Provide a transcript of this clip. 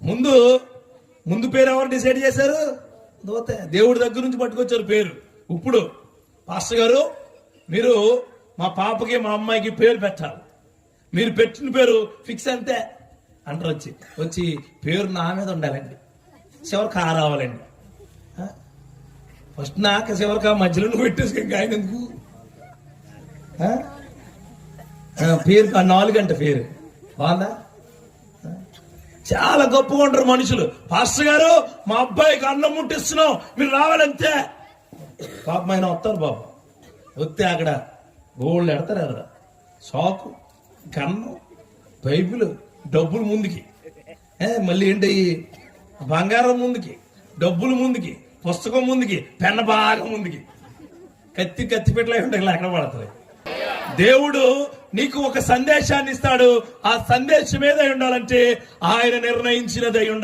ముందు పేరు ఎవరు డిసైడ్ చేశారు? దోతే. దేవుడి దగ్గర నుంచి పట్టుకొచ్చారు పేరు. ఇప్పుడు పాస్టర్ గారు మీరు మా పాపకి మా అమ్మాయికి పేరు పెట్టాలి, మీరు పెట్టిన పేరు ఫిక్స్ అంతే అంటారు. వచ్చి పేరు నా మీద ఉండాలండి, చివరికి ఆ రావాలండి. ఫస్ట్ నాక చివరికి ఆ మధ్యలో నువ్వు పెట్టేసి ఆయన ఎందుకు పేరు 4 గంట పేరు బాగుందా? చాలా గొప్పగా ఉంటారు మనుషులు. పాస్టర్ గారు మా అబ్బాయికి అన్నం ముట్టిస్తున్నాం, మీరు రావాలంతే. పాపం ఆయన వస్తారు బాబు, వస్తే అక్కడ గోళ్ళు ఎడతారు. అక్కడ షాకు, కన్నం, బైబిల్, డబ్బులు ముందుకి, మళ్ళీ ఏంటి బంగారం ముందుకి, డబ్బులు ముందుకి, పుస్తకం ముందుకి, పెన్న బాగా ముందుకి, కత్తి పెట్టలే ఉంటాయి ఎక్కడ పడతాయి. దేవుడు నీకు ఒక సందేశాన్ని ఇస్తాడు. ఆ సందేశం ఏదై ఉండాలంటే ఆయన నిర్ణయించినదై ఉండాలి.